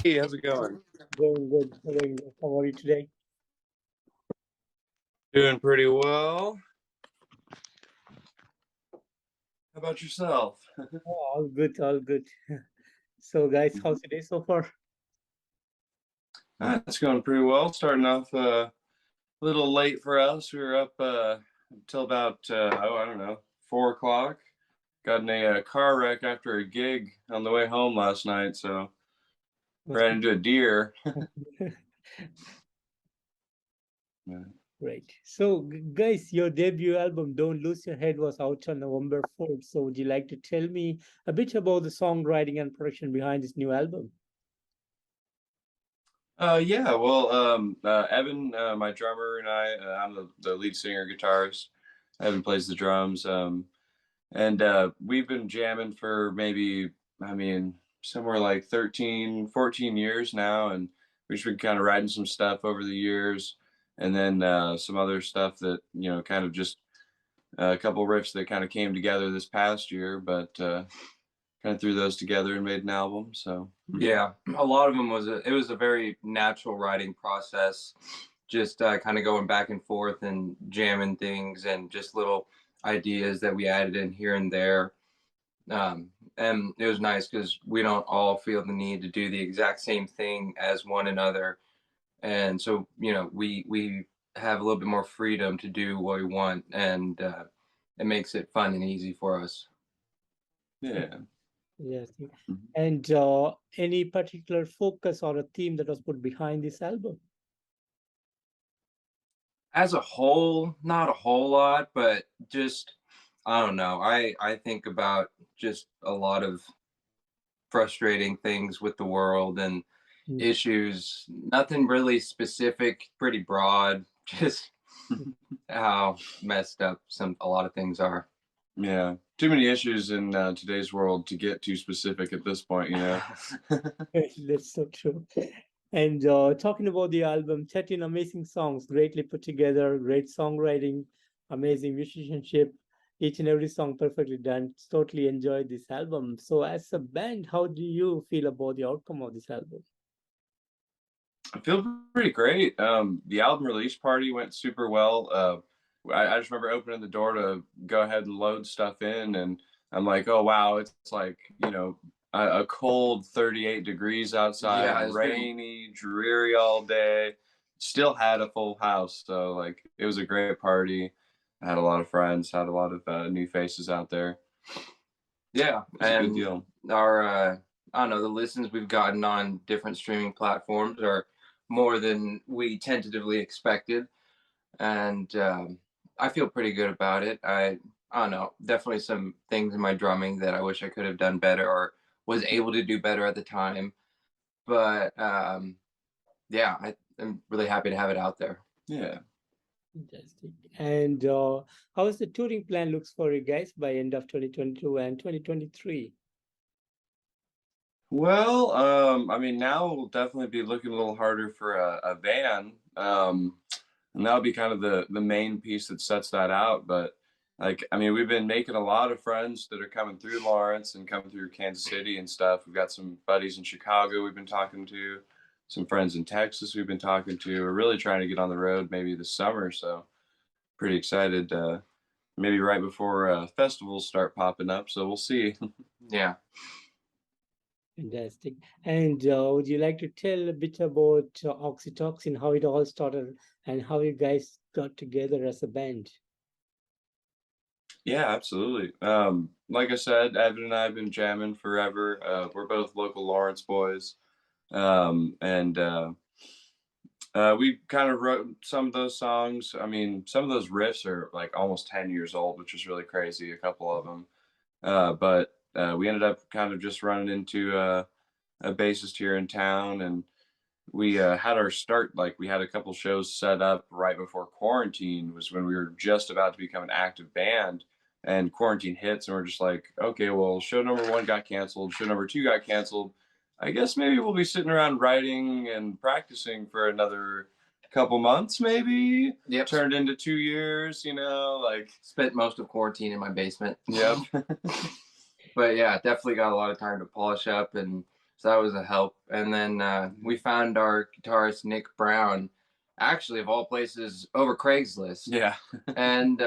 Hey, how's it going? Going good, going good. How are you today? Doing pretty well. How about yourself? Oh, all good, all good. So, guys, how's the day so far? It's going pretty well. Starting off a little late for us. We were up until about I don't know, 4 o'clock. Got in a car wreck after a gig on the way home last night, so Must ran be into a deer. great. So, guys, your debut album, Don't Lose Your Head, was out on November 4th. So, would you like to tell me a bit about the songwriting and production behind this new album? Yeah, well, Evan, my drummer, and I'm the lead singer, guitarist. Evan plays the drums. And we've been jamming for maybe, I mean, somewhere like 13, 14 years now. And we've just been kind of writing some stuff over the years. And then some other stuff that, kind of just a couple riffs that kind of came together this past year, but kind of threw those together and made an album. So, Yeah, a lot of them it was a very natural writing process, just kind of going back and forth and jamming things and just little ideas that we added in here and there. And it was nice because we don't all feel the need to do the exact same thing as one another, and so we have a little bit more freedom to do what we want, and it makes it fun and easy for us. yeah. Yes. Mhm. And any particular focus or a theme that was put behind this album? As a whole, not a whole lot, but just I don't know. I think about just a lot of frustrating things with the world and Mm. issues. Nothing really specific, pretty broad. Just how messed up a lot of things are. Yeah. Too many issues in today's world to get too specific at this point. That's so true. And talking about the album, 13 amazing songs, greatly put together, great songwriting, amazing musicianship, each and every song perfectly done. Totally enjoyed this album. So, as a band, how do you feel about the outcome of this album? I feel pretty great. The album release party went super well. I just remember opening the door to go ahead and load stuff in, and I'm like, oh wow, it's like a cold 38 degrees outside, Yeah, it's been rainy, dreary all day. Still had a full house, so like it was a great party. I had a lot of friends, had a lot of new faces out there. yeah, It was a good and deal. our I don't know, the listens we've gotten on different streaming platforms are more than we tentatively expected, and I feel pretty good about it. I don't know, definitely some things in my drumming that I wish I could have done better or was able to do better at the time. But yeah, I'm really happy to have it out there. Yeah. Fantastic. And how is the touring plan looks for you guys by end of 2022 and 2023? Well, I mean, now we'll definitely be looking a little harder for a van, and that'll be kind of the main piece that sets that out. But like, I mean, we've been making a lot of friends that are coming through Lawrence and coming through Kansas City and stuff. We've got some buddies in Chicago we've been talking to, some friends in Texas we've been talking to. We're really trying to get on the road maybe this summer, so pretty excited. Maybe right before festivals start popping up, so we'll see. Yeah. Fantastic. And would you like to tell a bit about Oxytocin, how it all started, and how you guys got together as a band? Yeah, absolutely. Like I said, Evan and I have been jamming forever. We're both local Lawrence boys, and we kind of wrote some of those songs. I mean, some of those riffs are like almost 10 years old, which is really crazy. A couple of them, but we ended up kind of just running into a bassist here in town, and we had our start. Like we had a couple shows set up right before quarantine was when we were just about to become an active band, and quarantine hits, and we're just like, okay, well, show number one got canceled, show number two got canceled. I guess maybe we'll be sitting around writing and practicing for another couple months, maybe. Yep. Turned into 2 years, like. Spent most of quarantine in my basement. Yep. But yeah, definitely got a lot of time to polish up and So that was a help. And then we found our guitarist Nick Brown, actually of all places, over Craigslist. Yeah. And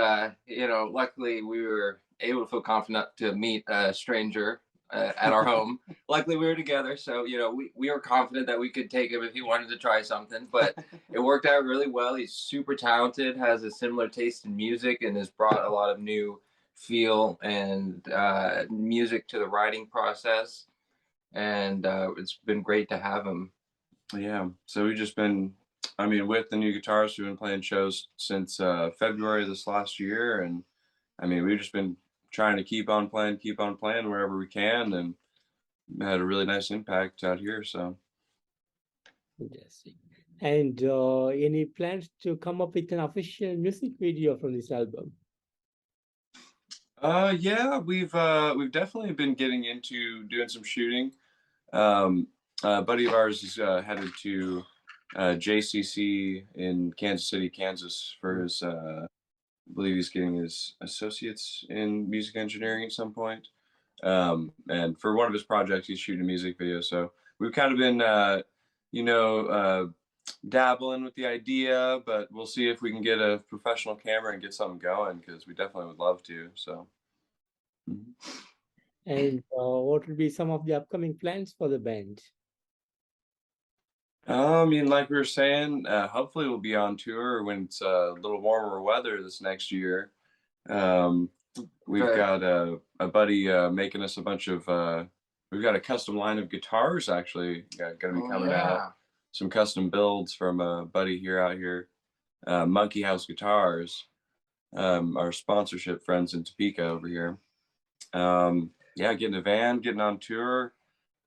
you know, luckily we were able to feel confident to meet a stranger at our home. Luckily we were together, so you know, we were confident that we could take him if he wanted to try something. But it worked out really well. He's super talented, has a similar taste in music, and has brought a lot of new feel and music to the writing process. And it's been great to have him. Yeah. So we've just been, I mean, with the new guitars, we've been playing shows since February of this last year, and I mean, we've just been trying to keep on playing wherever we can, and had a really nice impact out here. So Fantastic. And any plans to come up with an official music video from this album? yeah, we've definitely been getting into doing some shooting. A buddy of ours is headed to JCC in Kansas City, Kansas for his I believe he's getting his associates in music engineering at some point. And for one of his projects, he's shooting a music video. So we've kind of been, dabbling with the idea, but we'll see if we can get a professional camera and get something going, because we definitely would love to. So, mhm. And what will be some of the upcoming plans for the band? I mean, like we were saying, hopefully we'll be on tour when it's a little warmer weather this next year. Um, We've But got a buddy making us a bunch of, we've got a custom line of guitars actually going to be coming out. Some custom builds from a buddy out here, Monkey House Guitars, our sponsorship friends in Topeka over here. Yeah, getting a van, getting on tour,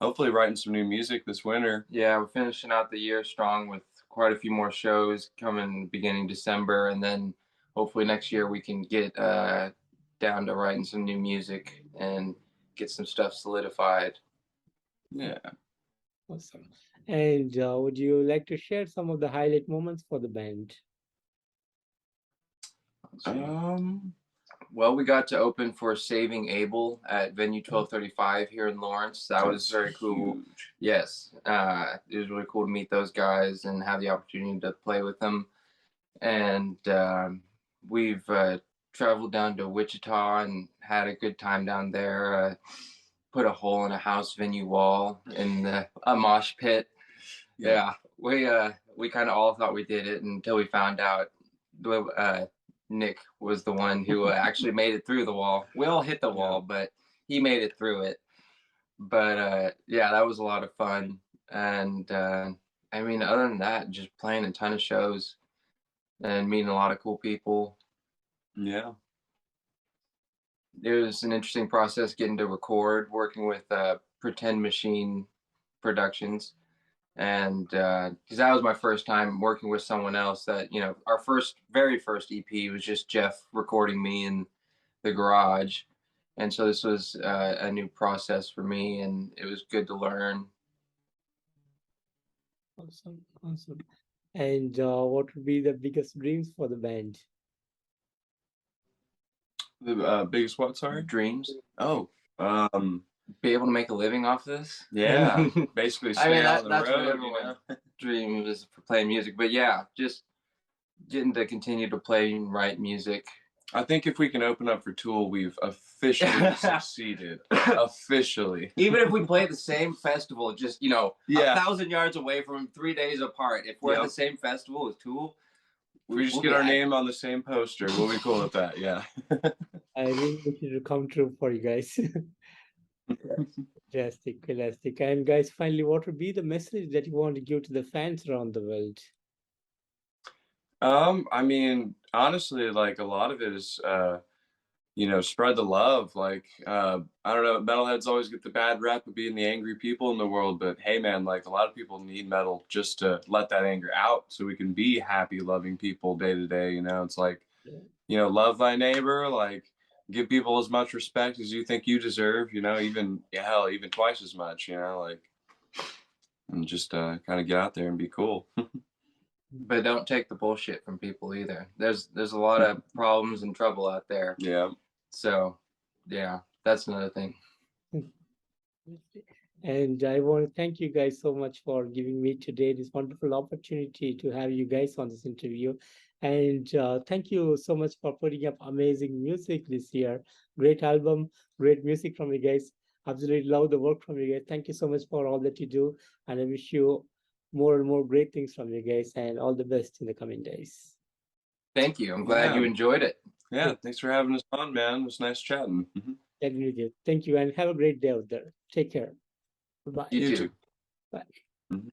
hopefully writing some new music this winter. Yeah, we're finishing out the year strong with quite a few more shows coming beginning December, and then hopefully next year we can get down to writing some new music and get some stuff solidified. Yeah. Awesome. And would you like to share some of the highlight moments for the band? Well, we got to open for Saving Abel at venue 1235 here in Lawrence. That was very cool. Huge. Yes, it was really cool to meet those guys and have the opportunity to play with them. And we've traveled down to Wichita and had a good time down there. Put a hole in a house venue wall in a mosh pit. Yeah, we kind of all thought we did it until we found out Nick was the one who actually made it through the wall. We all hit the wall, but he made it through it. But yeah, that was a lot of fun. And I mean, other than that, just playing a ton of shows and meeting a lot of cool people. Yeah. It was an interesting process getting to record, working with Pretend Machine Productions. And because that was my first time working with someone else, that, you know, our very first EP was just Jeff recording me in the garage. And so this was a new process for me, and it was good to learn. Awesome, awesome. And what would be the biggest dreams for the band? The biggest what? Sorry. Dreams. Oh. Be able to make a living off this. Yeah. Basically, I mean, stay on the that's what road. You everyone know? dream is for playing music. But yeah, just getting to continue to play and write music. I think if we can open up for Tool, we've officially succeeded. Officially. Even if we play the same festival, just, you know, Yeah. 1,000 yards away from 3 days apart, if we're at the same festival as Tool, We just get our name on the same poster. We'll be cool with that. Yeah. I really wish it to come true for you guys. Fantastic, fantastic. And guys, finally, what would be the message that you want to give to the fans around the world? I mean, honestly, like a lot of it is, spread the love. Like, I don't know, metalheads always get the bad rep of being the angry people in the world, but hey, man, like a lot of people need metal just to let that anger out, so we can be happy, loving people day to day. You know, it's like, love thy neighbor, like give people as much respect as you think you deserve. You know, even even twice as much. You know, like, and just kind of get out there and be cool. But don't take the bullshit from people either. There's a lot of problems and trouble out there. Yeah. So, yeah, that's another thing. And I want to thank you guys so much for giving me today this wonderful opportunity to have you guys on this interview. And thank you so much for putting up amazing music this year. Great album, great music from you guys. Absolutely love the work from you guys. Thank you so much for all that you do. And I wish you more and more great things from you guys, and all the best in the coming days. Thank you. I'm glad you Yeah. enjoyed it. Yeah, thanks for having us on, man. It was nice chatting. Definitely. Thank you, and have a great day out there. Take care. Bye. You You too. too. Bye. Mhm.